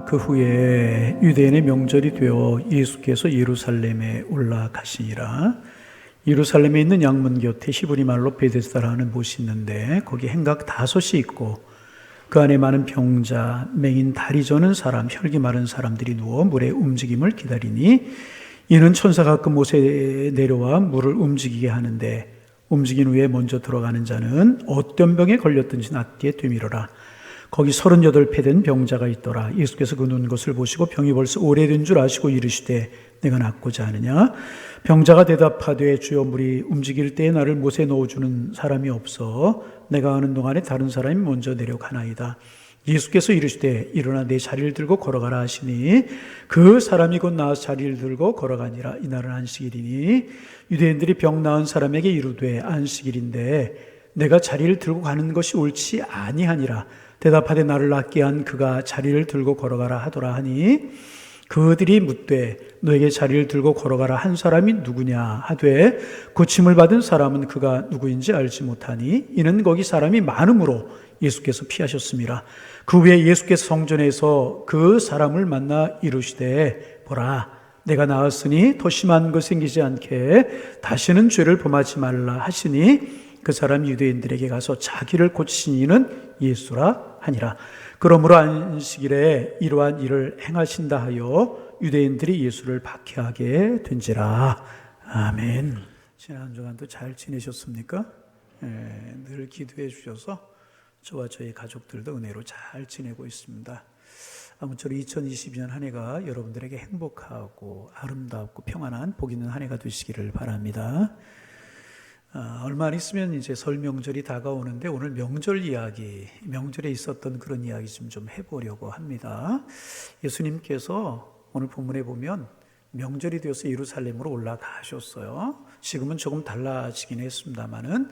그 후에 유대인의 명절이 되어 예수께서 예루살렘에 올라가시니라. 예루살렘에 있는 양문 곁에 히브리 말로 베데스다라는 곳이 있는데 거기 행각 5이 있고 그 안에 많은 병자, 맹인, 다리 저는 사람, 혈기 마른 사람들이 누워 물의 움직임을 기다리니 이는 천사가 그 못에 내려와 물을 움직이게 하는데 움직인 후에 먼저 들어가는 자는 어떤 병에 걸렸든지 낫게 되밀어라. 거기 38 된 병자가 있더라. 예수께서 그 누운 것을 보시고 병이 벌써 오래된 줄 아시고 이르시되 내가 낫고자 하느냐? 병자가 대답하되 주여 물이 움직일 때에 나를 못에 넣어주는 사람이 없어 내가 하는 동안에 다른 사람이 먼저 내려가나이다. 예수께서 이르시되 일어나 내 자리를 들고 걸어가라 하시니 그 사람이 곧 나와서 자리를 들고 걸어가니라. 이날은 안식일이니 유대인들이 병 나은 사람에게 이르되 안식일인데 내가 자리를 들고 가는 것이 옳지 아니하니라. 대답하되 나를 낫게 한 그가 자리를 들고 걸어가라 하더라 하니 그들이 묻되 너에게 자리를 들고 걸어가라 한 사람이 누구냐 하되 고침을 받은 사람은 그가 누구인지 알지 못하니 이는 거기 사람이 많음으로 예수께서 피하셨습니다. 그 후에 예수께서 성전에서 그 사람을 만나 이르시되 보라 내가 나았으니 더 심한 것 생기지 않게 다시는 죄를 범하지 말라 하시니 그 사람이 유대인들에게 가서 자기를 고치신 이는 예수라 하니라. 그러므로 안식일에 이러한 일을 행하신다 하여 유대인들이 예수를 박해하게 된지라. 아멘. 지난 한 주간도 잘 지내셨습니까? 늘 기도해 주셔서 저와 저희 가족들도 은혜로 잘 지내고 있습니다. 아무쪼록 2022년 한 해가 여러분들에게 행복하고 아름답고 평안한 복 있는 한 해가 되시기를 바랍니다. 얼마 안 있으면 이제 설 명절이 다가오는데 오늘 명절 이야기, 명절에 있었던 그런 이야기 좀 해보려고 합니다. 예수님께서 오늘 본문에 보면 명절이 되어서 예루살렘으로 올라가셨어요. 지금은 조금 달라지긴 했습니다만은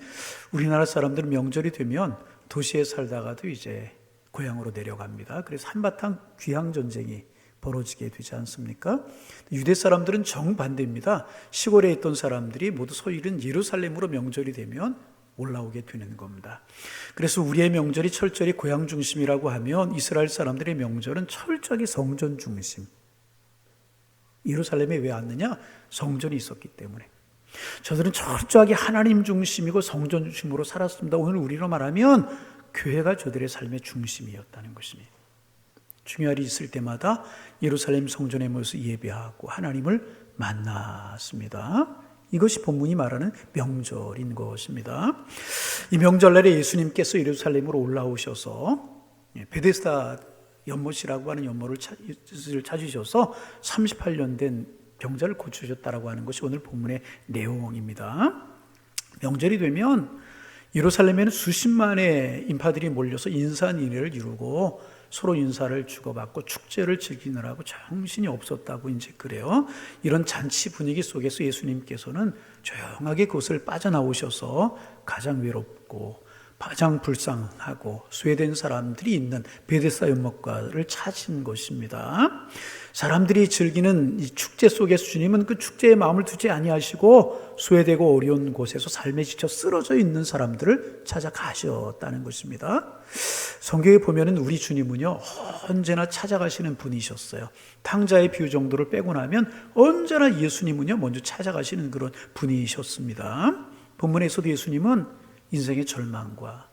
우리나라 사람들은 명절이 되면 도시에 살다가도 이제 고향으로 내려갑니다. 그래서 한바탕 귀향 전쟁이 벌어지게 되지 않습니까? 유대 사람들은 정반대입니다. 시골에 있던 사람들이 모두 소일은 예루살렘으로 명절이 되면 올라오게 되는 겁니다. 그래서 우리의 명절이 철저히 고향 중심이라고 하면 이스라엘 사람들의 명절은 철저하게 성전 중심. 예루살렘에 왜 왔느냐? 성전이 있었기 때문에. 저들은 철저하게 하나님 중심이고 성전 중심으로 살았습니다. 오늘 우리로 말하면 교회가 저들의 삶의 중심이었다는 것입니다. 중요한 일이 있을 때마다 예루살렘 성전에 모여서 예배하고 하나님을 만났습니다. 이것이 본문이 말하는 명절인 것입니다. 이 명절날에 예수님께서 예루살렘으로 올라오셔서 베데스다 연못이라고 하는 연못을 찾으셔서 38년 된 병자를 고치셨다라고 하는 것이 오늘 본문의 내용입니다. 명절이 되면 예루살렘에는 수십만의 인파들이 몰려서 인산인해를 이루고 서로 인사를 주고받고 축제를 즐기느라고 정신이 없었다고 이제 그래요. 이런 잔치 분위기 속에서 예수님께서는 조용하게 그곳을 빠져나오셔서 가장 외롭고 가장 불쌍하고 쇠된 사람들이 있는 베데스다 연못가를 찾은 것입니다. 사람들이 즐기는 이 축제 속에서 주님은 그 축제에 마음을 두지 아니하시고 쇠되고 어려운 곳에서 삶에 지쳐 쓰러져 있는 사람들을 찾아가셨다는 것입니다. 성경에 보면은 우리 주님은요 언제나 찾아가시는 분이셨어요. 탕자의 비유 정도를 빼고 나면 언제나 예수님은요 먼저 찾아가시는 그런 분이셨습니다. 본문에서도 예수님은 인생의 절망과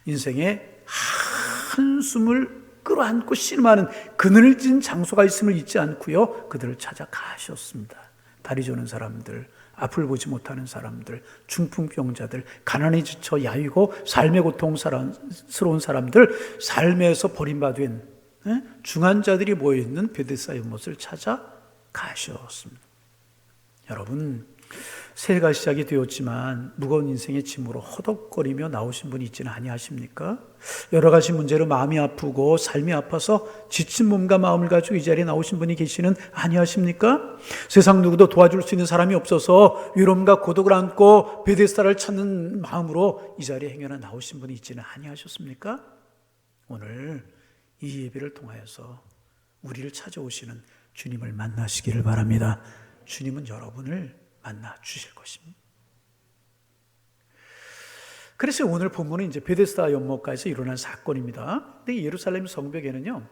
인생의 한숨을 끌어안고 씨름하는 그늘진 장소가 있음을 잊지 않고요 그들을 찾아가셨습니다. 다리 저는 사람들, 앞을 보지 못하는 사람들, 중풍병자들, 가난에 지쳐 야위고 삶의 고통스러운 사람들, 삶에서 버림받은 중환자들이 모여있는 베데스다 연못을 찾아가셨습니다. 여러분, 새해가 시작이 되었지만 무거운 인생의 짐으로 허덕거리며 나오신 분이 있지는 아니하십니까? 여러 가지 문제로 마음이 아프고 삶이 아파서 지친 몸과 마음을 가지고 이 자리에 나오신 분이 계시는 아니하십니까? 세상 누구도 도와줄 수 있는 사람이 없어서 위로움과 고독을 안고 베데스다를 찾는 마음으로 이 자리에 행여나 나오신 분이 있지는 아니하셨습니까? 오늘 이 예배를 통하여서 우리를 찾아오시는 주님을 만나시기를 바랍니다. 주님은 여러분을 만나 주실 것입니다. 그래서 오늘 본문은 이제 베데스다 연못가에서 일어난 사건입니다. 근데 예루살렘 성벽에는요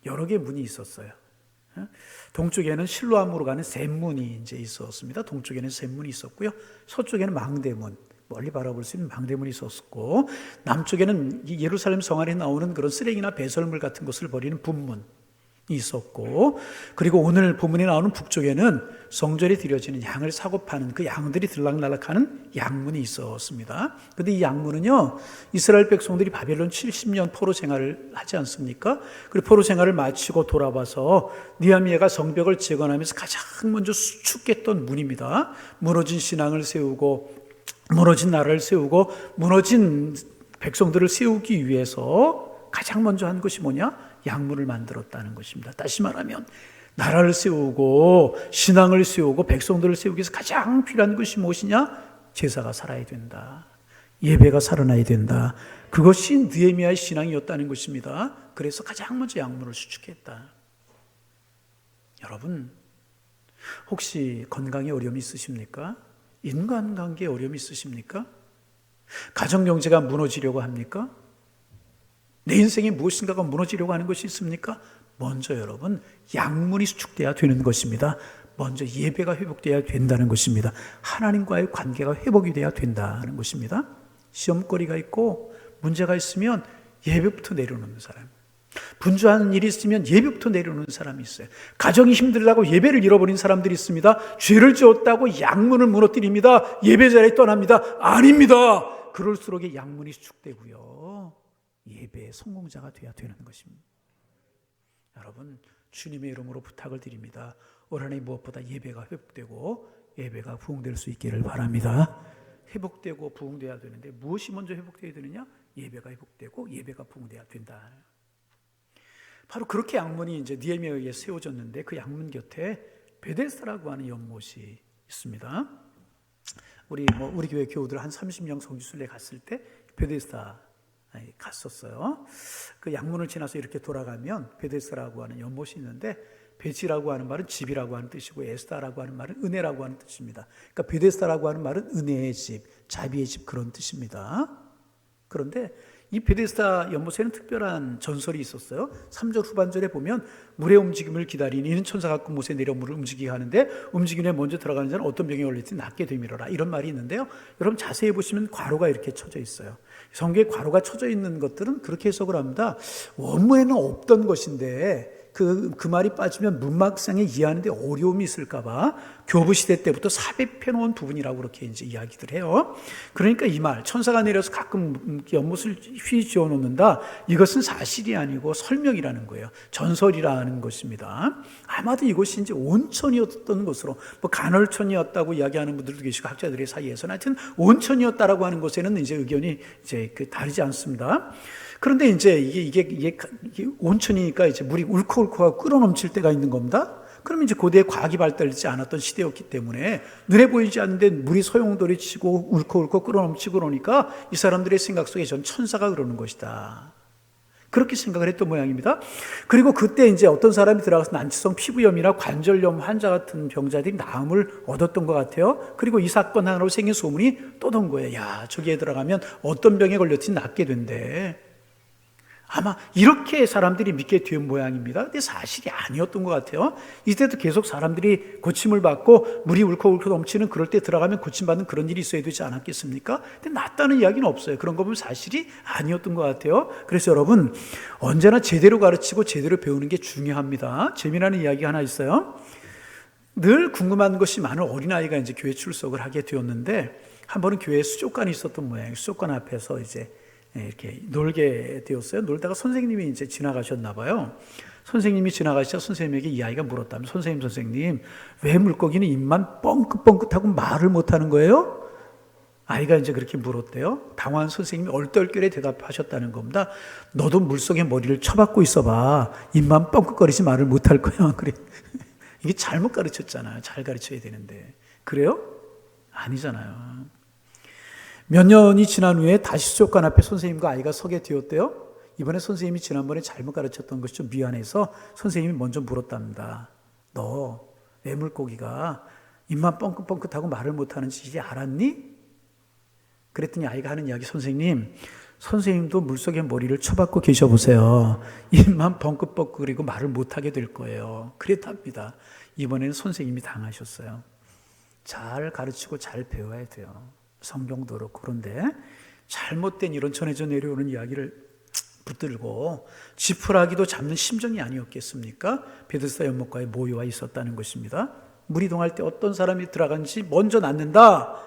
여러 개의 문이 있었어요. 동쪽에는 실로암으로 가는 샘문이 이제 있었습니다. 동쪽에는 샘문이 있었고요. 서쪽에는 망대문, 멀리 바라볼 수 있는 망대문이 있었고, 남쪽에는 예루살렘 성 안에 나오는 그런 쓰레기나 배설물 같은 것을 버리는 분문이 있었고, 그리고 오늘 본문에 나오는 북쪽에는 성전에 드려지는 양을 사고 파는 그 양들이 들락날락하는 양문이 있었습니다. 그런데 이 양문은요, 이스라엘 백성들이 바벨론 70년 포로 생활을 하지 않습니까? 그리고 포로 생활을 마치고 돌아와서 느헤미야가 성벽을 재건하면서 가장 먼저 수축했던 문입니다. 무너진 신앙을 세우고, 무너진 나라를 세우고, 무너진 백성들을 세우기 위해서 가장 먼저 한 것이 뭐냐? 양문을 만들었다는 것입니다. 다시 말하면 나라를 세우고 신앙을 세우고 백성들을 세우기 위해서 가장 필요한 것이 무엇이냐? 제사가 살아야 된다. 예배가 살아나야 된다. 그것이 느헤미야의 신앙이었다는 것입니다. 그래서 가장 먼저 양문을 수축했다. 여러분, 혹시 건강에 어려움이 있으십니까? 인간관계에 어려움이 있으십니까? 가정경제가 무너지려고 합니까? 내 인생에 무엇인가가 무너지려고 하는 것이 있습니까? 먼저 여러분, 양문이 수축돼야 되는 것입니다. 먼저 예배가 회복돼야 된다는 것입니다. 하나님과의 관계가 회복이 돼야 된다는 것입니다. 시험거리가 있고 문제가 있으면 예배부터 내려놓는 사람, 분주하는 일이 있으면 예배부터 내려놓는 사람이 있어요. 가정이 힘들다고 예배를 잃어버린 사람들이 있습니다. 죄를 지었다고 양문을 무너뜨립니다. 예배 자리에 떠납니다. 아닙니다. 그럴수록 양문이 수축되고요, 예배의 성공자가 되어야 되는 것입니다. 여러분, 주님의 이름으로 부탁을 드립니다. 올 한 해 무엇보다 예배가 회복되고 예배가 부흥될 수 있기를 바랍니다. 회복되고 부흥돼야 되는데 무엇이 먼저 회복돼야 되느냐? 예배가 회복되고 예배가 부흥돼야 된다. 바로 그렇게 양문이 이제 느헤미야에 의해 세워졌는데, 그 양문 곁에 베데스다라고 하는 연못이 있습니다. 우리 교회 교우들 한 30명 성지순례 갔을 때 베데스다 갔었어요. 그 양문을 지나서 이렇게 돌아가면 베데스다라고 하는 연못이 있는데, 베지라고 하는 말은 집이라고 하는 뜻이고 에스다라고 하는 말은 은혜라고 하는 뜻입니다. 그러니까 베데스다라고 하는 말은 은혜의 집, 자비의 집, 그런 뜻입니다. 그런데 이 베데스다 연못에는 특별한 전설이 있었어요. 3절 후반절에 보면 물의 움직임을 기다리니 이는 천사가 그 못에 내려 물을 움직이게 하는데 움직임에 먼저 들어가는 자는 어떤 병에 걸릴지 낫게 되미러라, 이런 말이 있는데요. 여러분 자세히 보시면 괄호가 이렇게 쳐져 있어요. 성경에 괄호가 쳐져 있는 것들은 그렇게 해석을 합니다. 원문에는 없던 것인데 그 말이 빠지면 문막상에 이해하는데 어려움이 있을까봐 교부시대 때부터 삽입해 놓은 부분이라고 그렇게 이제 이야기들 해요. 그러니까 이 말, 천사가 내려서 가끔 연못을 휘지어 놓는다, 이것은 사실이 아니고 설명이라는 거예요. 전설이라는 것입니다. 아마도 이곳이 이제 온천이었던 것으로, 간헐천이었다고 이야기하는 분들도 계시고 학자들의 사이에서는 하여튼 온천이었다라고 하는 것에는 이제 의견이 이제 다르지 않습니다. 그런데 이제 이게 온천이니까 이제 물이 울컥울컥하고 끓어넘칠 때가 있는 겁니다. 그러면 이제 고대에 과학이 발달되지 않았던 시대였기 때문에 눈에 보이지 않는데 물이 소용돌이 치고 울컥울컥 끓어넘치고 그러니까 이 사람들의 생각 속에 전 천사가 그러는 것이다, 그렇게 생각을 했던 모양입니다. 그리고 그때 이제 어떤 사람이 들어가서 난치성 피부염이나 관절염 환자 같은 병자들이 나음을 얻었던 것 같아요. 그리고 이 사건 하나로 생긴 소문이 떠돈 거예요. 야, 저기에 들어가면 어떤 병에 걸렸지 낫게 된대. 아마 이렇게 사람들이 믿게 된 모양입니다. 근데 사실이 아니었던 것 같아요. 이때도 계속 사람들이 고침을 받고 물이 울컥울컥 넘치는 그럴 때 들어가면 고침받는 그런 일이 있어야 되지 않았겠습니까? 근데 낫다는 이야기는 없어요. 그런 거 보면 사실이 아니었던 것 같아요. 그래서 여러분, 언제나 제대로 가르치고 제대로 배우는 게 중요합니다. 재미나는 이야기 하나 있어요. 늘 궁금한 것이 많은 어린아이가 이제 교회 출석을 하게 되었는데, 한 번은 교회에 수족관이 있었던 모양이에요. 수족관 앞에서 이제 이렇게 놀게 되었어요. 놀다가 선생님이 이제 지나가셨나 봐요. 선생님이 지나가시자 선생님에게 이 아이가 물었다면, 선생님, 왜 물고기는 입만 뻥긋뻥긋하고 말을 못하는 거예요? 아이가 이제 그렇게 물었대요. 당황한 선생님이 얼떨결에 대답하셨다는 겁니다. 너도 물속에 머리를 쳐박고 있어봐. 입만 뻥긋거리지 말을 못할 거야. 그래. 이게 잘못 가르쳤잖아요. 잘 가르쳐야 되는데. 그래요? 아니잖아요. 몇 년이 지난 후에 다시 수족관 앞에 선생님과 아이가 서게 되었대요. 이번에 선생님이 지난번에 잘못 가르쳤던 것이 좀 미안해서 선생님이 먼저 물었답니다. 너 왜 물고기가 입만 뻥긋뻥긋하고 말을 못하는지 알았니? 그랬더니 아이가 하는 이야기, 선생님, 선생님도 물속에 머리를 쳐박고 계셔보세요. 입만 벙긋벙긋거리고 말을 못하게 될 거예요. 그랬답니다. 이번에는 선생님이 당하셨어요. 잘 가르치고 잘 배워야 돼요. 성경도 그렇고. 그런데 잘못된 이런 전해져 내려오는 이야기를 붙들고 지푸라기도 잡는 심정이 아니었겠습니까? 베데스다 연못가에 모여와 있었다는 것입니다. 물이 동할 때 어떤 사람이 들어간지 먼저 낳는다,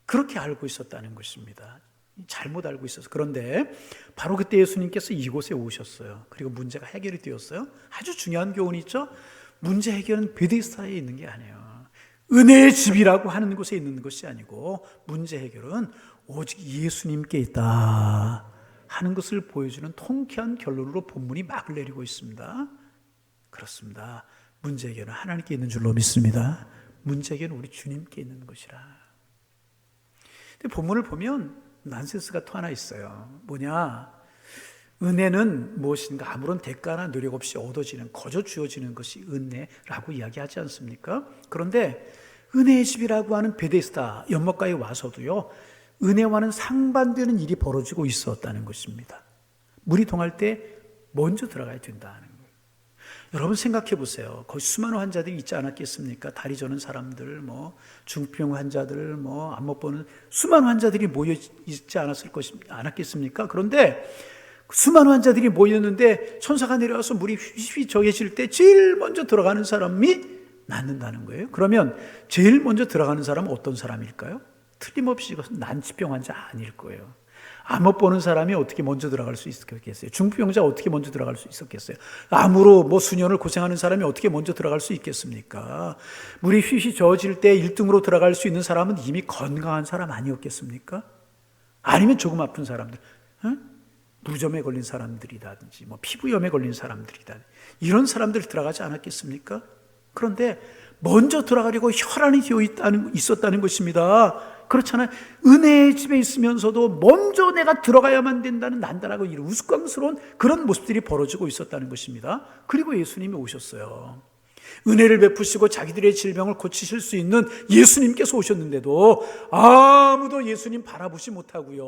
그렇게 알고 있었다는 것입니다. 잘못 알고 있었어요. 그런데 바로 그때 예수님께서 이곳에 오셨어요. 그리고 문제가 해결이 되었어요. 아주 중요한 교훈이 있죠. 문제 해결은 베데스다에 있는 게 아니에요. 은혜의 집이라고 하는 곳에 있는 것이 아니고, 문제 해결은 오직 예수님께 있다 하는 것을 보여주는 통쾌한 결론으로 본문이 막을 내리고 있습니다. 그렇습니다. 문제 해결은 하나님께 있는 줄로 믿습니다. 문제 해결은 우리 주님께 있는 것이라. 근데 본문을 보면 난센스가 또 하나 있어요. 뭐냐? 은혜는 무엇인가? 아무런 대가나 노력 없이 얻어지는, 거저 주어지는 것이 은혜라고 이야기하지 않습니까? 그런데 은혜의 집이라고 하는 베데스다 연못가에 와서도요, 은혜와는 상반되는 일이 벌어지고 있었다는 것입니다. 물이 동할 때 먼저 들어가야 된다는 거예요. 여러분 생각해 보세요. 거기 수많은 환자들이 있지 않았겠습니까? 다리 저는 사람들, 중풍 환자들, 안 못 보는 수많은 환자들이 모여 있지 않았겠습니까? 그런데 수많은 환자들이 모였는데 천사가 내려와서 물이 휘휘 저해질 때 제일 먼저 들어가는 사람이 낫는다는 거예요. 그러면 제일 먼저 들어가는 사람은 어떤 사람일까요? 틀림없이 이것은 난치병 환자 아닐 거예요. 안 못 보는 사람이 어떻게 먼저 들어갈 수 있겠어요? 중풍병자가 어떻게 먼저 들어갈 수 있었겠어요? 암으로 수년을 고생하는 사람이 어떻게 먼저 들어갈 수 있겠습니까? 물이 휘휘 저어질 때 1등으로 들어갈 수 있는 사람은 이미 건강한 사람 아니었겠습니까? 아니면 조금 아픈 사람들, 무좀에 걸린 사람들이라든지 피부염에 걸린 사람들이라든지 이런 사람들이 들어가지 않았겠습니까? 그런데 먼저 들어가려고 혈안이 되어 있었다는 것입니다. 그렇잖아요. 은혜의 집에 있으면서도 먼저 내가 들어가야만 된다는 난단하고 이런 우스꽝스러운 그런 모습들이 벌어지고 있었다는 것입니다. 그리고 예수님이 오셨어요. 은혜를 베푸시고 자기들의 질병을 고치실 수 있는 예수님께서 오셨는데도 아무도 예수님 바라보지 못하고요,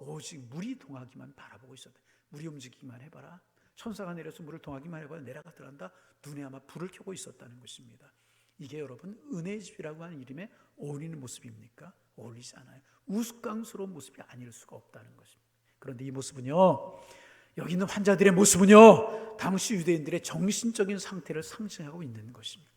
오직 물이 동하기만 바라보고 있었다. 물이 움직이기만 해봐라. 천사가 내려서 물을 동하기만 해봐라. 내려가 들어간다. 눈에 아마 불을 켜고 있었다는 것입니다. 이게 여러분 은혜의 집이라고 하는 이름에 어울리는 모습입니까? 어울리지 않아요. 우스꽝스러운 모습이 아닐 수가 없다는 것입니다. 그런데 이 모습은요, 여기 있는 환자들의 모습은요, 당시 유대인들의 정신적인 상태를 상징하고 있는 것입니다.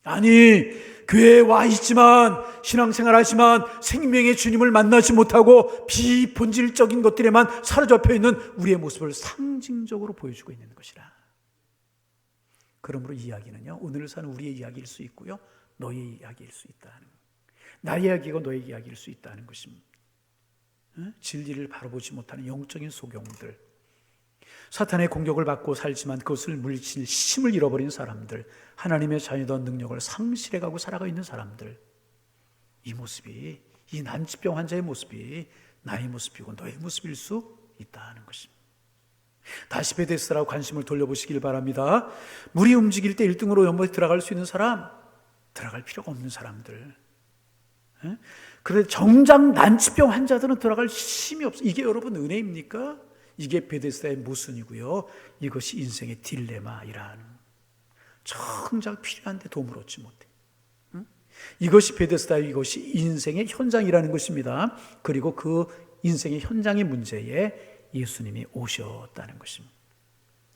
아니, 교회에 와 있지만, 신앙생활 하지만 생명의 주님을 만나지 못하고 비본질적인 것들에만 사로잡혀 있는 우리의 모습을 상징적으로 보여주고 있는 것이라. 그러므로 이 이야기는요, 오늘 사는 우리의 이야기일 수 있고요, 너의 이야기일 수 있다는 거예요. 나의 이야기가 너의 이야기일 수 있다는 것입니다. 진리를 바로 보지 못하는 영적인 소경들, 사탄의 공격을 받고 살지만 그것을 물리칠 힘을 잃어버린 사람들, 하나님의 자녀된 능력을 상실해가고 살아가 있는 사람들, 이 모습이, 이 난치병 환자의 모습이 나의 모습이고 너의 모습일 수 있다는 것입니다. 다시 베데스다라고 관심을 돌려보시길 바랍니다. 물이 움직일 때 1등으로 연못에 들어갈 수 있는 사람, 들어갈 필요가 없는 사람들. 그런데 정작 난치병 환자들은 들어갈 힘이 없어요. 이게 여러분 은혜입니까? 이게 베데스다의 모순이고요, 이것이 인생의 딜레마이라는, 정작 필요한데 도움을 얻지 못해. 이것이 베데스다의, 이것이 인생의 현장이라는 것입니다. 그리고 그 인생의 현장의 문제에 예수님이 오셨다는 것입니다.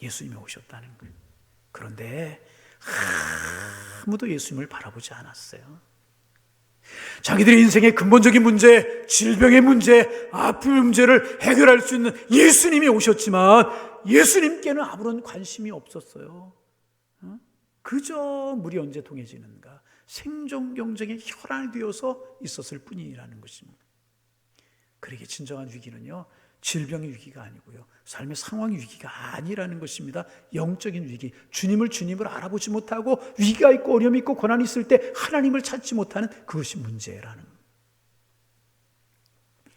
예수님이 오셨다는 거예요. 그런데 아무도 예수님을 바라보지 않았어요. 자기들의 인생의 근본적인 문제, 질병의 문제, 아픔의 문제를 해결할 수 있는 예수님이 오셨지만 예수님께는 아무런 관심이 없었어요. 그저 물이 언제 동해지는가, 생존 경쟁의 혈안이 되어서 있었을 뿐이라는 것입니다. 그러기에 진정한 위기는요, 질병의 위기가 아니고요, 삶의 상황의 위기가 아니라는 것입니다. 영적인 위기, 주님을 알아보지 못하고 위기가 있고 어려움이 있고 고난이 있을 때 하나님을 찾지 못하는 그것이 문제라는.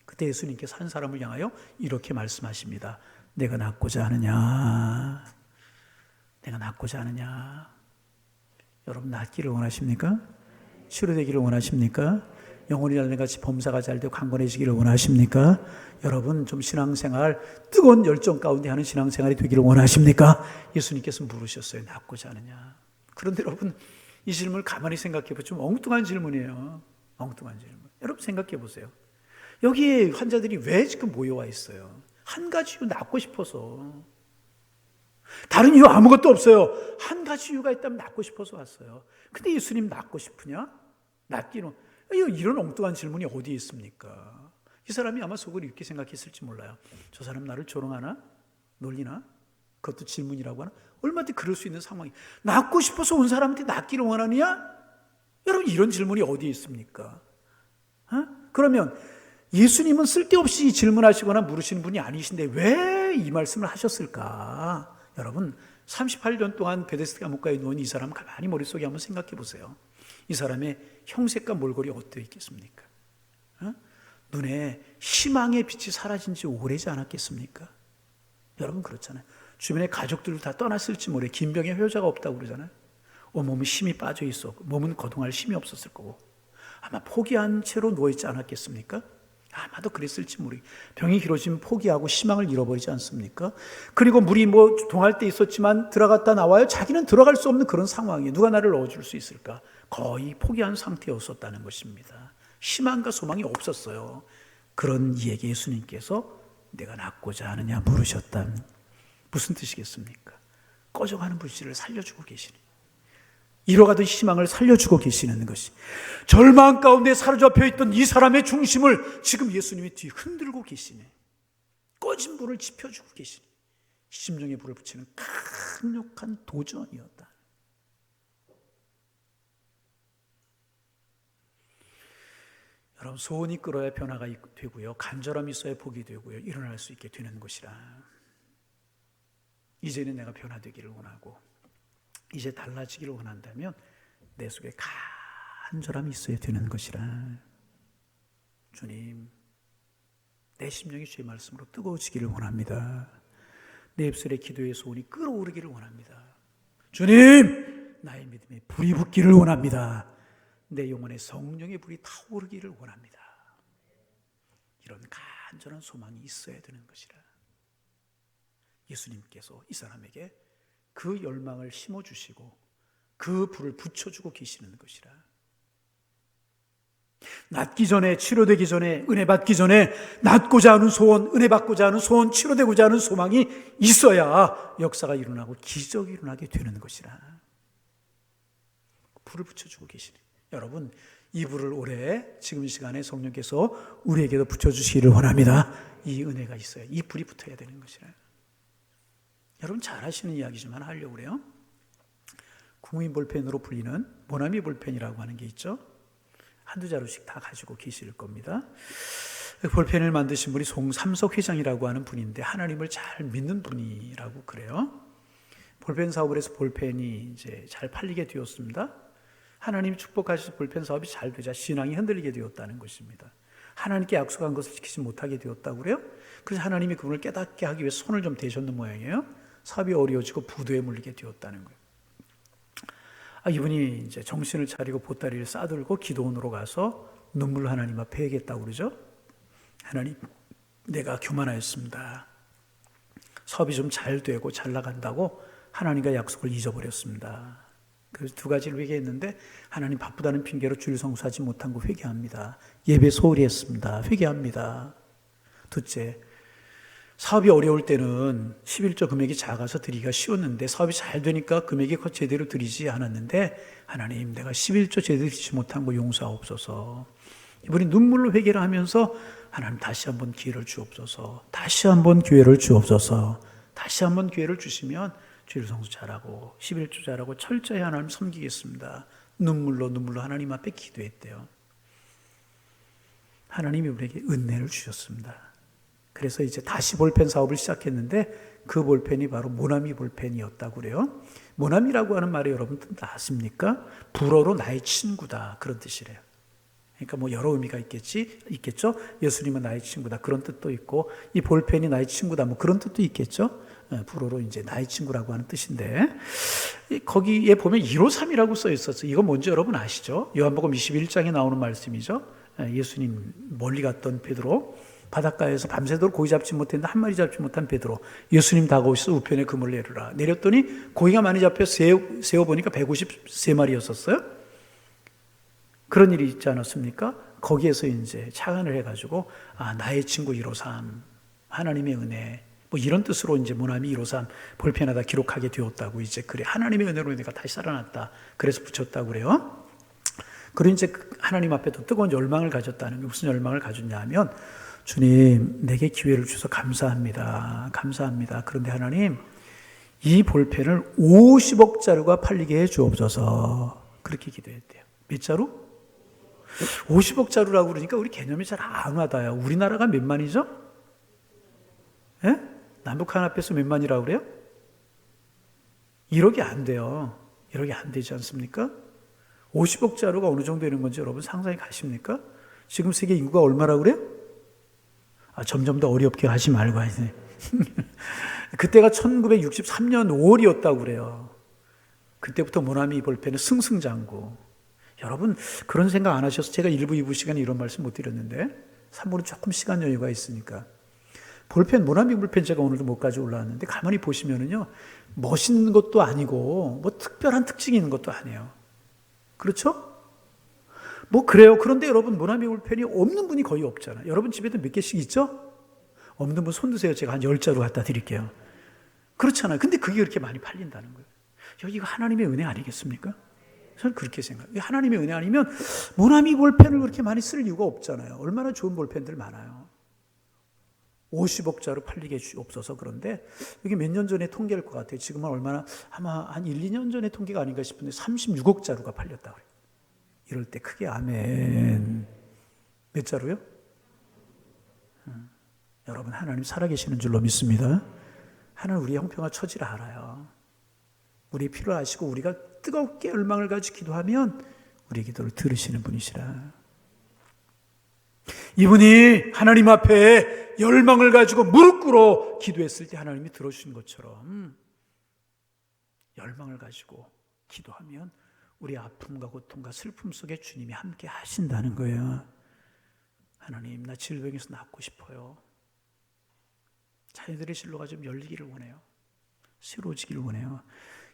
그때 예수님께서 한 사람을 향하여 이렇게 말씀하십니다. 내가 낫고자 하느냐? 내가 낫고자 하느냐? 여러분 낫기를 원하십니까? 치료되기를 원하십니까? 영혼이 날매같이 범사가 잘되고 강건해지기를 원하십니까? 여러분 좀 신앙생활 뜨거운 열정 가운데 하는 신앙생활이 되기를 원하십니까? 예수님께서 물으셨어요. 낫고자 하느냐? 그런데 여러분 이 질문을 가만히 생각해 보면 좀 엉뚱한 질문이에요. 엉뚱한 질문. 여러분 생각해 보세요. 여기에 환자들이 왜 지금 모여와 있어요? 한 가지 이유, 낫고 싶어서. 다른 이유 아무것도 없어요. 한 가지 이유가 있다면 낫고 싶어서 왔어요. 근데 예수님 낫고 싶으냐? 낫기는 이런 엉뚱한 질문이 어디에 있습니까? 이 사람이 아마 속으로 이렇게 생각했을지 몰라요. 저 사람 나를 조롱하나? 놀리나? 그것도 질문이라고 하나? 얼마든지 그럴 수 있는 상황이. 낫고 싶어서 온 사람한테 낫기를 원하느냐? 여러분 이런 질문이 어디에 있습니까? 그러면 예수님은 쓸데없이 질문하시거나 물으시는 분이 아니신데 왜 이 말씀을 하셨을까? 여러분 38년 동안 베데스다 감옥가에 누운 이 사람 가만히 머릿속에 한번 생각해 보세요. 이 사람의 형색과 몰골이 어떠 있겠습니까? 눈에 희망의 빛이 사라진 지 오래지 않았겠습니까? 여러분 그렇잖아요. 주변에 가족들도 다 떠났을지 모르게 긴병의 효자가 없다고 그러잖아요. 온몸은 힘이 빠져 있었고 몸은 거동할 힘이 없었을 거고 아마 포기한 채로 누워있지 않았겠습니까? 아마도 그랬을지 모르게 병이 길어지면 포기하고 희망을 잃어버리지 않습니까? 그리고 물이 동할 때 있었지만 들어갔다 나와요. 자기는 들어갈 수 없는 그런 상황이에요. 누가 나를 넣어줄 수 있을까? 거의 포기한 상태였었다는 것입니다. 희망과 소망이 없었어요. 그런 이에게 예수님께서 내가 낫고자 하느냐 물으셨다. 무슨 뜻이겠습니까? 꺼져가는 불씨를 살려주고 계시니 잃어가던 희망을 살려주고 계시는 것이 절망 가운데 사로잡혀 있던 이 사람의 중심을 지금 예수님이 뒤 흔들고 계시네. 꺼진 불을 지펴주고 계시네. 심령의 불을 붙이는 강력한 도전이었다. 여러분 소원이 끌어야 변화가 되고요. 간절함이 있어야 복이 되고요. 일어날 수 있게 되는 것이라. 이제는 내가 변화되기를 원하고 이제 달라지기를 원한다면 내 속에 간절함이 있어야 되는 것이라. 주님, 내 심령이 주의 말씀으로 뜨거워지기를 원합니다. 내 입술의 기도의 소원이 끓어오르기를 원합니다. 주님, 나의 믿음에 불이 붙기를 원합니다. 내 영혼에 성령의 불이 타오르기를 원합니다. 이런 간절한 소망이 있어야 되는 것이라. 예수님께서 이 사람에게 그 열망을 심어주시고 그 불을 붙여주고 계시는 것이라. 낫기 전에, 치료되기 전에, 은혜 받기 전에 낫고자 하는 소원, 은혜 받고자 하는 소원, 치료되고자 하는 소망이 있어야 역사가 일어나고 기적이 일어나게 되는 것이라. 불을 붙여주고 계시니 여러분 이 불을 올해 지금 이 시간에 성령께서 우리에게도 붙여주시기를 원합니다. 이 은혜가 있어야 이 불이 붙어야 되는 것이라. 여러분 잘 아시는 이야기 좀 하나 하려고 그래요. 국민 볼펜으로 불리는 모나미 볼펜이라고 하는 게 있죠. 한두 자루씩 다 가지고 계실 겁니다. 볼펜을 만드신 분이 송삼석 회장이라고 하는 분인데 하나님을 잘 믿는 분이라고 그래요. 볼펜 사업을 해서 볼펜이 이제 잘 팔리게 되었습니다. 하나님이 축복하셔서 볼펜 사업이 잘 되자 신앙이 흔들리게 되었다는 것입니다. 하나님께 약속한 것을 지키지 못하게 되었다고 그래요. 그래서 하나님이 그분을 깨닫게 하기 위해서 손을 좀 대셨는 모양이에요. 사업이 어려워지고 부도에 물리게 되었다는 거예요. 이분이 이제 정신을 차리고 보따리를 싸들고 기도원으로 가서 눈물로 하나님 앞에 회개했다고 그러죠. 하나님, 내가 교만하였습니다. 사업이 좀 잘 되고 잘 나간다고 하나님과 약속을 잊어버렸습니다. 그래서 두 가지를 회개했는데 하나님 바쁘다는 핑계로 주일 성수하지 못한 거 회개합니다. 예배 소홀히 했습니다. 회개합니다. 둘째, 사업이 어려울 때는 11조 금액이 작아서 드리기가 쉬웠는데 사업이 잘 되니까 금액이 제대로 드리지 않았는데 하나님 내가 11조 제대로 드리지 못한 거 용서하옵소서. 이분이 눈물로 회개를 하면서 하나님 다시 한번 기회를 주옵소서. 다시 한번 기회를 주옵소서. 다시 한번 기회를 주시면 주일 성수 잘하고 11조 잘하고 철저히 하나님 섬기겠습니다. 눈물로 하나님 앞에 기도했대요. 하나님이 우리에게 은혜를 주셨습니다. 그래서 이제 다시 볼펜 사업을 시작했는데 그 볼펜이 바로 모나미 볼펜이었다고 그래요. 모나미라고 하는 말이 여러분 뜻 아십니까? 불어로 나의 친구다 그런 뜻이래요. 그러니까 여러 의미가 있겠죠. 예수님은 나의 친구다 그런 뜻도 있고 이 볼펜이 나의 친구다 그런 뜻도 있겠죠. 불어로 이제 나의 친구라고 하는 뜻인데 거기에 보면 153이라고 써 있었어요. 이거 뭔지 여러분 아시죠? 요한복음 21장에 나오는 말씀이죠. 예수님 멀리 갔던 베드로, 바닷가에서 밤새도록 고기 잡지 못했는데 한 마리 잡지 못한 베드로, 예수님 다가오셔서 우편에 그물 내려라. 내렸더니 고기가 많이 잡혀서 세어보니까 153마리였었어요. 그런 일이 있지 않았습니까? 거기에서 이제 착안을 해가지고 나의 친구 153, 하나님의 은혜, 뭐 이런 뜻으로 이제 모나미 153 볼펜에다 기록하게 되었다고. 이제 그래, 하나님의 은혜로 내가 다시 살아났다, 그래서 붙였다고 그래요. 그리고 이제 하나님 앞에 더 뜨거운 열망을 가졌다는 게, 무슨 열망을 가졌냐 하면, 주님 내게 기회를 주셔서 감사합니다, 감사합니다. 그런데 하나님, 이 볼펜을 50억 자루가 팔리게 해 주옵소서. 그렇게 기도했대요. 몇 자루? 50억 자루라고 그러니까 우리 개념이 잘 안 와닿아요. 우리나라가 몇 만이죠? 예? 남북 한합해서 몇 만이라고 그래요? 1억이 안 돼요. 1억이 안 되지 않습니까? 50억 자루가 어느 정도 되는 건지 여러분 상상이 가십니까? 지금 세계 인구가 얼마라고 그래요? 점점 더 어렵게 하지 말고 하세요. 그때가 1963년 5월이었다고 그래요. 그때부터 모나미 볼펜은 승승장구. 여러분 그런 생각 안 하셔서 제가 1부, 2부 시간에 이런 말씀 못 드렸는데 3부는 조금 시간 여유가 있으니까, 볼펜, 모나미 볼펜 제가 오늘도 못 가지고 올라왔는데 가만히 보시면은요, 멋있는 것도 아니고 뭐 특별한 특징이 있는 것도 아니에요. 그렇죠? 뭐 그래요. 그런데 여러분 모나미 볼펜이 없는 분이 거의 없잖아요. 여러분 집에도 몇 개씩 있죠? 없는 분 손 드세요. 제가 한 10자루 갖다 드릴게요. 그렇잖아요. 근데 그게 그렇게 많이 팔린다는 거예요. 이거 하나님의 은혜 아니겠습니까? 저는 그렇게 생각해요. 하나님의 은혜 아니면 모나미 볼펜을 그렇게 많이 쓸 이유가 없잖아요. 얼마나 좋은 볼펜들 많아요. 50억 자루 팔리게 없어서. 그런데 이게 몇 년 전에 통계일 것 같아요. 지금은 얼마나, 아마 한 1, 2년 전에 통계가 아닌가 싶은데 36억 자루가 팔렸다고 그래요. 이럴 때 크게 아멘. 몇 자루요? 여러분 하나님 살아계시는 줄로 믿습니다. 하나님 우리 형편과 처지를 알아요. 우리 필요를 아시고 우리가 뜨겁게 열망을 가지고 기도하면 우리 기도를 들으시는 분이시라. 이분이 하나님 앞에 열망을 가지고 무릎 꿇어 기도했을 때 하나님이 들어주신 것처럼 열망을 가지고 기도하면 우리 아픔과 고통과 슬픔 속에 주님이 함께 하신다는 거예요. 하나님, 나 질병에서 낫고 싶어요. 자녀들의 진로가 좀 열리기를 원해요. 새로워지기를 원해요.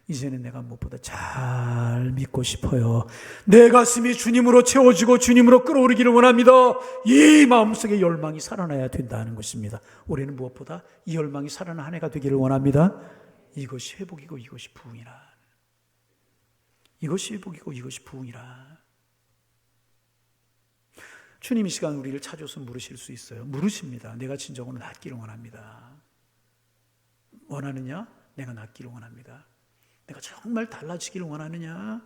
이제는 내가 무엇보다 잘 믿고 싶어요. 내 가슴이 주님으로 채워지고 주님으로 끌어오르기를 원합니다. 이 마음속에 열망이 살아나야 된다는 것입니다. 올해는 무엇보다 이 열망이 살아난 한 해가 되기를 원합니다. 이것이 회복이고 이것이 부흥이라. 이것이 회복이고 이것이 부흥이라. 주님 이 시간 우리를 찾아서 물으실 수 있어요. 물으십니다. 내가 진정으로 낫기를 원합니다. 원하느냐? 내가 낫기를 원합니다. 내가 정말 달라지기를 원하느냐?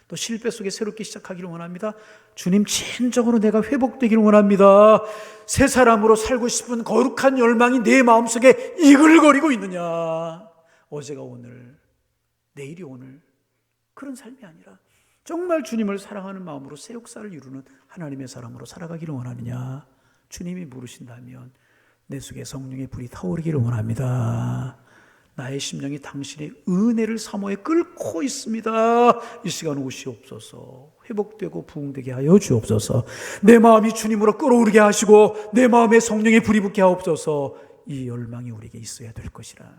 또 실패 속에 새롭게 시작하기를 원합니다. 주님 진정으로 내가 회복되기를 원합니다. 새 사람으로 살고 싶은 거룩한 열망이 내 마음속에 이글거리고 있느냐? 어제가 오늘, 내일이 오늘, 그런 삶이 아니라 정말 주님을 사랑하는 마음으로 새 역사를 이루는 하나님의 사람으로 살아가기를 원하느냐? 주님이 물으신다면 내 속에 성령의 불이 타오르기를 원합니다. 나의 심령이 당신의 은혜를 사모에 끓고 있습니다. 이 시간 오시옵소서. 회복되고 부흥되게 하여 주옵소서. 내 마음이 주님으로 끓어오르게 하시고 내 마음에 성령의 불이 붙게 하옵소서. 이 열망이 우리에게 있어야 될 것이라.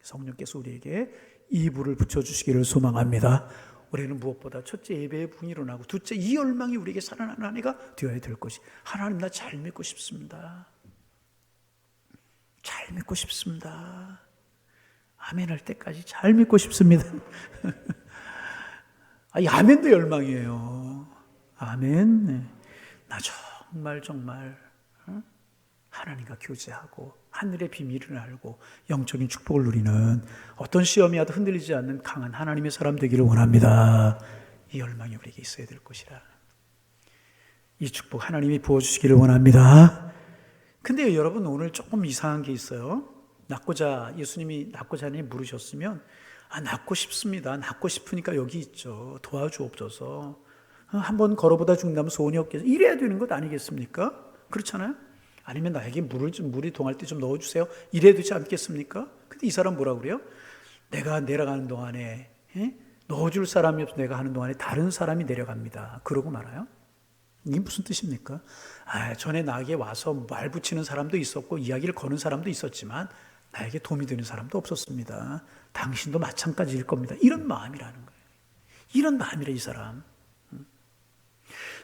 성령께서 우리에게 이 불을 붙여주시기를 소망합니다. 올해는 무엇보다 첫째 예배의 부흥이 일어나고 둘째 이 열망이 우리에게 살아나는 한 해가 되어야 될 것이. 하나님 나 잘 믿고 싶습니다. 잘 믿고 싶습니다. 아멘 할 때까지 잘 믿고 싶습니다. 이 아멘도 열망이에요. 아멘. 네. 나 정말 하나님과 교제하고 하늘의 비밀을 알고 영적인 축복을 누리는 어떤 시험이 와도 흔들리지 않는 강한 하나님의 사람 되기를 원합니다. 이 열망이 우리에게 있어야 될 것이라. 이 축복 하나님이 부어주시기를 원합니다. 근데 여러분 오늘 조금 이상한 게 있어요. 예수님이 낫고자 하니 물으셨으면 낫고 싶습니다. 낫고 싶으니까 여기 있죠. 도와주옵소서. 한번 걸어보다 죽는다면 소원이 없겠어요. 이래야 되는 것 아니겠습니까? 그렇잖아요. 아니면 나에게 물이 동할 때 좀 넣어주세요. 이래야 되지 않겠습니까? 근데 이 사람 뭐라고 그래요? 내가 내려가는 동안에 넣어줄 사람이 없어 내가 하는 동안에 다른 사람이 내려갑니다. 그러고 말아요. 이게 무슨 뜻입니까? 전에 나에게 와서 말 붙이는 사람도 있었고 이야기를 거는 사람도 있었지만 나에게 도움이 되는 사람도 없었습니다. 당신도 마찬가지일 겁니다. 이런 마음이라는 거예요. 이런 마음이라 이 사람.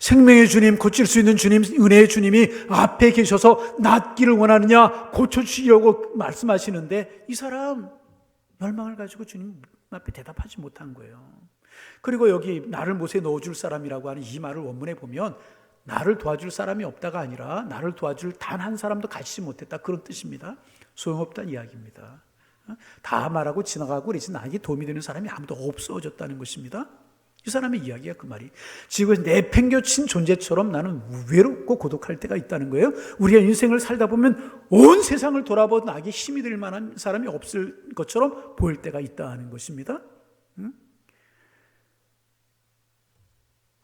생명의 주님, 고칠 수 있는 주님, 은혜의 주님이 앞에 계셔서 낫기를 원하느냐, 고쳐주시려고 말씀하시는데 이 사람 열망을 가지고 주님 앞에 대답하지 못한 거예요. 그리고 여기 나를 못에 넣어줄 사람이라고 하는 이 말을 원문에 보면 나를 도와줄 사람이 없다가 아니라 나를 도와줄 단 한 사람도 갖지 못했다, 그런 뜻입니다. 소용없다는 이야기입니다. 다 말하고 지나가고 그래서 나에게 도움이 되는 사람이 아무도 없어졌다는 것입니다. 이 사람의 이야기가 그 말이. 지구에서 내팽겨친 존재처럼 나는 외롭고 고독할 때가 있다는 거예요. 우리가 인생을 살다 보면 온 세상을 돌아봐도 나에게 힘이 될 만한 사람이 없을 것처럼 보일 때가 있다는 것입니다.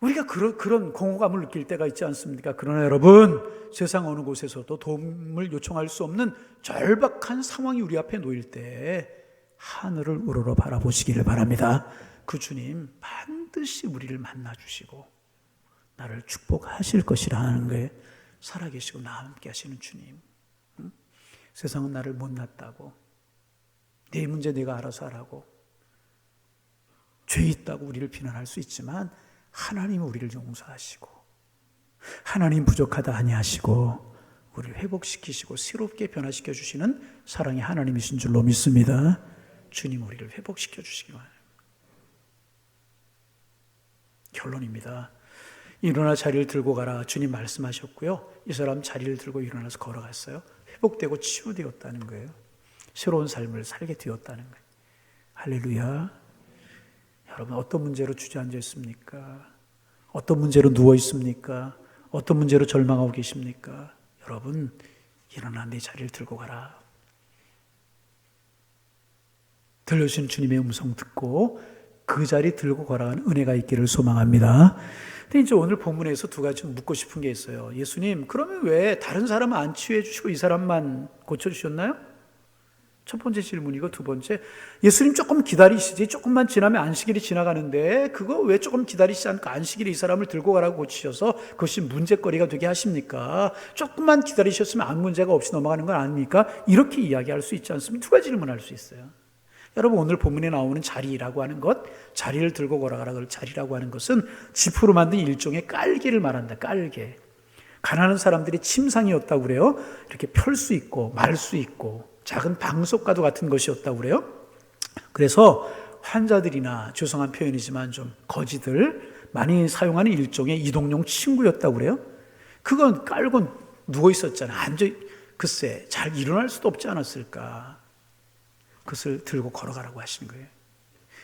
우리가 그런 공허감을 느낄 때가 있지 않습니까? 그러나 여러분, 세상 어느 곳에서도 도움을 요청할 수 없는 절박한 상황이 우리 앞에 놓일 때 하늘을 우러러 바라보시기를 바랍니다. 그 주님 반드시 우리를 만나주시고 나를 축복하실 것이라는 거에 살아계시고 나와 함께 하시는 주님. 세상은 나를 못났다고, 내 문제 내가 알아서 하라고, 죄 있다고 우리를 비난할 수 있지만 하나님은 우리를 용서하시고 하나님 부족하다 아니하시고 우리를 회복시키시고 새롭게 변화시켜 주시는 사랑의 하나님이신 줄로 믿습니다. 주님 우리를 회복시켜 주시기 바랍니다. 결론입니다. 일어나 자리를 들고 가라, 주님 말씀하셨고요. 이 사람 자리를 들고 일어나서 걸어갔어요. 회복되고 치유되었다는 거예요. 새로운 삶을 살게 되었다는 거예요. 할렐루야. 여러분, 어떤 문제로 주저앉아 있습니까? 어떤 문제로 누워 있습니까? 어떤 문제로 절망하고 계십니까? 여러분, 일어나 내 자리를 들고 가라. 들려주신 주님의 음성 듣고 그 자리 들고 가라는 은혜가 있기를 소망합니다. 근데 이제 오늘 본문에서 두 가지 좀 묻고 싶은 게 있어요. 예수님, 그러면 왜 다른 사람은 안 치유해 주시고 이 사람만 고쳐주셨나요? 첫 번째 질문이고, 두 번째, 예수님 조금 기다리시지, 조금만 지나면 안식일이 지나가는데 그거 왜 조금 기다리시지 않고 안식일에 이 사람을 들고 가라고 고치셔서 그것이 문제거리가 되게 하십니까? 조금만 기다리셨으면 아무 문제가 없이 넘어가는 건 아닙니까? 이렇게 이야기할 수 있지 않습니까? 두 가지 질문할 수 있어요. 여러분, 오늘 본문에 나오는 자리라고 하는 것, 자리를 들고 걸어가라, 그 자리라고 하는 것은 지푸로 만든 일종의 깔개를 말한다. 깔개. 가난한 사람들이 침상이었다고 그래요. 이렇게 펼 수 있고 말 수 있고 작은 방석과도 같은 것이었다고 그래요. 그래서 환자들이나, 죄송한 표현이지만 좀 거지들 많이 사용하는 일종의 이동용 침구였다고 그래요. 그건 깔고 누워 있었잖아. 글쎄 잘 일어날 수도 없지 않았을까. 그것을 들고 걸어가라고 하신 거예요.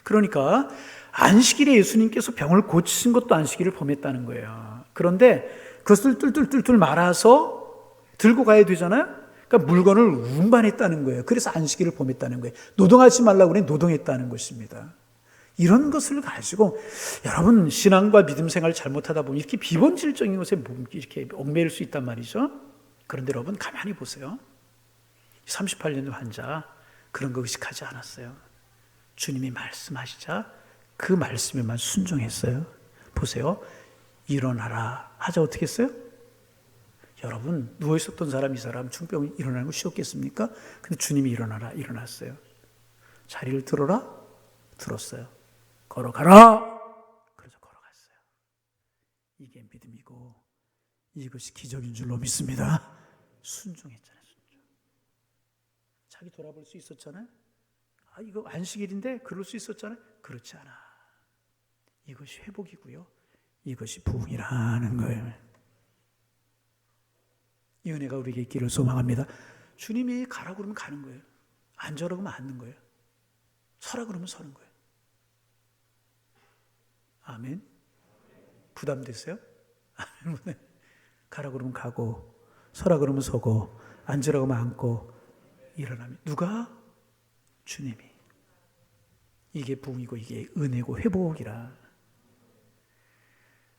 그러니까 안식일에 예수님께서 병을 고치신 것도 안식일을 범했다는 거예요. 그런데 그것을 뚫뚫 말아서 들고 가야 되잖아요. 그러니까 물건을 운반했다는 거예요. 그래서 안식일을 범했다는 거예요. 노동하지 말라고 그래 노동했다는 것입니다. 이런 것을 가지고 여러분, 신앙과 믿음 생활을 잘못하다 보면 이렇게 비본질적인 것에 이렇게 얽매일 수 있단 말이죠. 그런데 여러분, 가만히 보세요. 38년 환자 그런 거 의식하지 않았어요. 주님이 말씀하시자 그 말씀에만 순종했어요. 보세요. 일어나라 하자 어떻게 했어요? 여러분, 누워있었던 사람, 이 사람 중병 일어나는 거 쉬웠겠습니까? 근데 주님이 일어나라, 일어났어요. 자리를 들어라, 들었어요. 걸어가라, 그래서 걸어갔어요. 이게 믿음이고 이것이 기적인 줄로 믿습니다. 순종했잖아요. 순종. 자기 돌아볼 수 있었잖아요. 이거 안식일인데 그럴 수 있었잖아요. 그렇지 않아. 이것이 회복이고요, 이것이 부흥이라는 거예요. 이 은혜가 우리에게 있기를 소망합니다. 주님이 가라 그러면 가는 거예요. 앉으라 그러면 앉는 거예요. 서라 그러면 서는 거예요. 아멘. 부담되세요? 아멘. 가라 그러면 가고, 서라 그러면 서고, 앉으라 그러면 앉고, 일어나면 누가? 주님이. 이게 부흥이고 이게 은혜고 회복이라.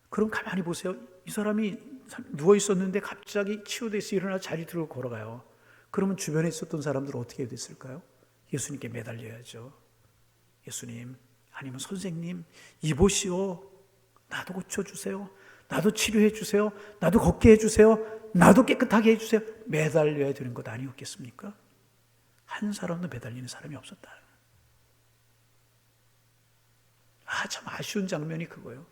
그럼 가만히 보세요. 이 사람이 누워 있었는데 갑자기 치유돼서 일어나 자리 들고 걸어가요. 그러면 주변에 있었던 사람들은 어떻게 됐을까요? 예수님께 매달려야죠. 예수님, 아니면 선생님, 이보시오. 나도 고쳐주세요. 나도 치료해 주세요. 나도 걷게 해 주세요. 나도 깨끗하게 해 주세요. 매달려야 되는 것 아니었겠습니까? 한 사람도 매달리는 사람이 없었다. 참 아쉬운 장면이 그거예요.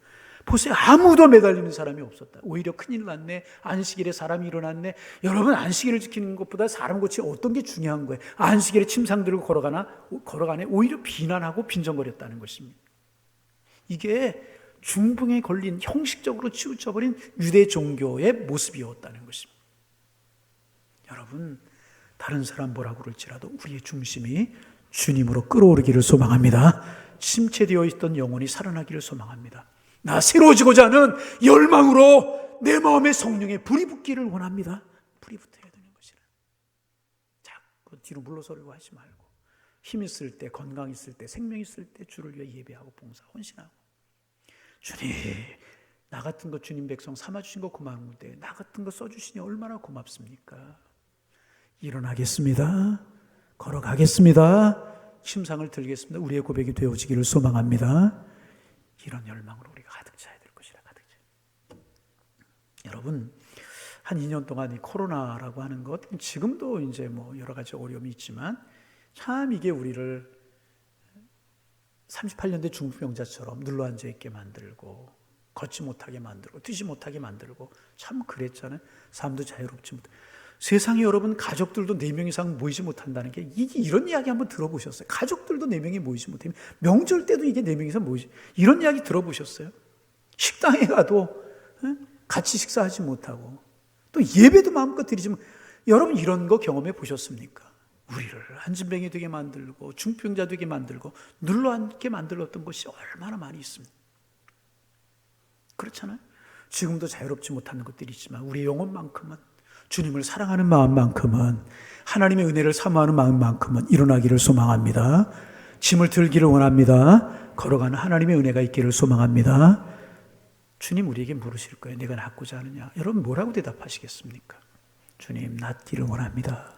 보세요. 아무도 매달리는 사람이 없었다. 오히려 큰일 났네. 안식일에 사람이 일어났네. 여러분, 안식일을 지키는 것보다 사람 고치 어떤 게 중요한 거예요? 안식일에 침상 들고 걸어가네. 오히려 비난하고 빈정거렸다는 것입니다. 이게 중풍에 걸린, 형식적으로 치우쳐버린 유대 종교의 모습이었다는 것입니다. 여러분, 다른 사람 뭐라고 그럴지라도 우리의 중심이 주님으로 끌어오르기를 소망합니다. 침체되어 있던 영혼이 살아나기를 소망합니다. 나 새로워지고자 하는 열망으로 내 마음에 성령의 불이 붙기를 원합니다. 불이 붙어야 되는 것이라. 자꾸 뒤로 물러서려고 하지 말고, 힘 있을 때, 건강 있을 때, 생명 있을 때 주를 위해 예배하고 봉사, 헌신하고, 주님, 나 같은 거 주님 백성 삼아주신 거 고마운데 나 같은 거 써주시니 얼마나 고맙습니까? 일어나겠습니다. 걸어가겠습니다. 침상을 들겠습니다. 우리의 고백이 되어지기를 소망합니다. 이런 열망으로 우리가 가득 차야 될 것이라. 가득 차야. 여러분, 한 2년 동안 이 코로나라고 하는 것, 지금도 이제 뭐 여러 가지 어려움이 있지만 참 이게 우리를 38년대 중풍병자처럼 눌러앉아 있게 만들고, 걷지 못하게 만들고, 뛰지 못하게 만들고, 참 그랬잖아요. 삶도 자유롭지 못해. 세상에 여러분, 가족들도 4명 이상 모이지 못한다는 게, 이런 이야기 한번 들어보셨어요? 가족들도 4명이 모이지 못해요. 명절 때도 이게 4명 이상 모이지, 이런 이야기 들어보셨어요? 식당에 가도 같이 식사하지 못하고, 또 예배도 마음껏 드리지만, 여러분 이런 거 경험해 보셨습니까? 우리를 한진병이 되게 만들고 중풍자 되게 만들고 눌러앉게 만들었던 것이 얼마나 많이 있습니다. 그렇잖아요. 지금도 자유롭지 못하는 것들이 있지만 우리의 영혼만큼은, 주님을 사랑하는 마음만큼은, 하나님의 은혜를 사모하는 마음만큼은 일어나기를 소망합니다. 짐을 들기를 원합니다. 걸어가는 하나님의 은혜가 있기를 소망합니다. 주님 우리에게 물으실 거예요. 내가 낫고자 하느냐? 여러분 뭐라고 대답하시겠습니까? 주님, 낫기를 원합니다.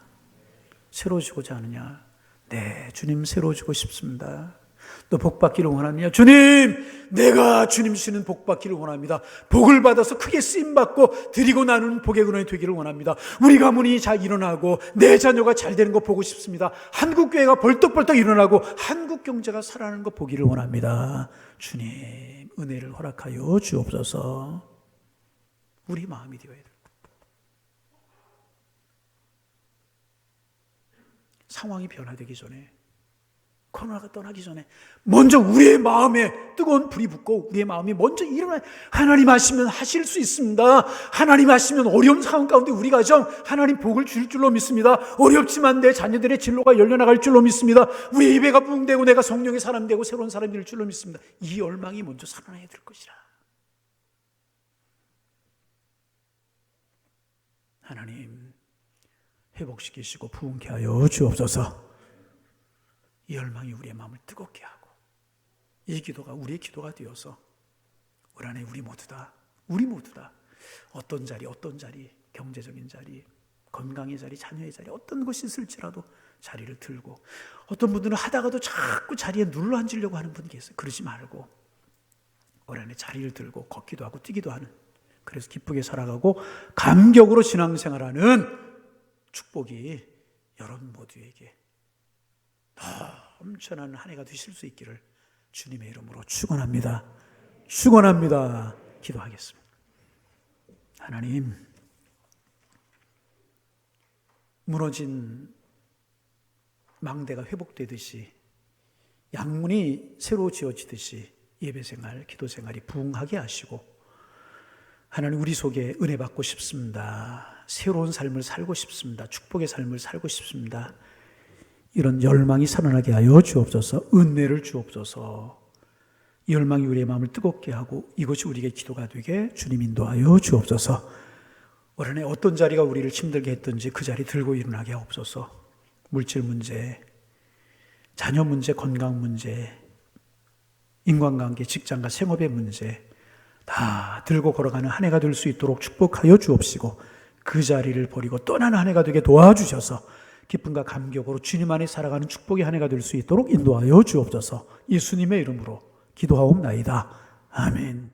새로워지고자 하느냐? 네, 주님 새로워지고 싶습니다. 너 복 받기를 원하느냐? 주님, 내가 주님 주시는 복 받기를 원합니다. 복을 받아서 크게 쓰임받고 드리고 나누는 복의 근원이 되기를 원합니다. 우리 가문이 잘 일어나고 내 자녀가 잘 되는 거 보고 싶습니다. 한국교회가 벌떡벌떡 일어나고 한국 경제가 살아나는 거 보기를 원합니다. 주님, 은혜를 허락하여 주옵소서. 우리 마음이 되어야 돼요. 상황이 변화되기 전에, 코로나가 떠나기 전에 먼저 우리의 마음에 뜨거운 불이 붙고 우리의 마음이 먼저 일어나. 하나님 하시면 하실 수 있습니다. 하나님 하시면 어려운 상황 가운데 우리 가정 하나님 복을 줄 줄로 믿습니다. 어렵지만 내 자녀들의 진로가 열려나갈 줄로 믿습니다. 우리의 예배가 부흥되고 내가 성령의 사람 되고 새로운 사람이 될 줄로 믿습니다. 이 열망이 먼저 살아나야 될 것이라. 하나님 회복시키시고 부흥케 하여 주옵소서. 이 열망이 우리의 마음을 뜨겁게 하고, 이 기도가 우리의 기도가 되어서 올 한해 우리 모두 다 어떤 자리, 경제적인 자리, 건강의 자리, 자녀의 자리, 어떤 것이 있을지라도 자리를 들고, 어떤 분들은 하다가도 자꾸 자리에 눌러 앉으려고 하는 분이 계세요. 그러지 말고 올 한해 자리를 들고 걷기도 하고 뛰기도 하는, 그래서 기쁘게 살아가고 감격으로 신앙생활하는 축복이 여러분 모두에게 넘쳐나는 한 해가 되실 수 있기를 주님의 이름으로 축원합니다. 축원합니다. 기도하겠습니다. 하나님, 무너진 망대가 회복되듯이, 양문이 새로 지어지듯이 예배생활, 기도생활이 부흥하게 하시고, 하나님 우리 속에 은혜 받고 싶습니다. 새로운 삶을 살고 싶습니다. 축복의 삶을 살고 싶습니다. 이런 열망이 살아나게 하여 주옵소서. 은혜를 주옵소서. 이 열망이 우리의 마음을 뜨겁게 하고 이것이 우리에게 기도가 되게 주님 인도하여 주옵소서. 올 한해 어떤 자리가 우리를 힘들게 했든지 그 자리 들고 일어나게 하옵소서. 물질 문제, 자녀 문제, 건강 문제, 인간관계, 직장과 생업의 문제 다 들고 걸어가는 한 해가 될 수 있도록 축복하여 주옵시고, 그 자리를 버리고 떠나는 한 해가 되게 도와주셔서 기쁨과 감격으로 주님 안에 살아가는 축복의 한 해가 될 수 있도록 인도하여 주옵소서. 예수님의 이름으로 기도하옵나이다. 아멘.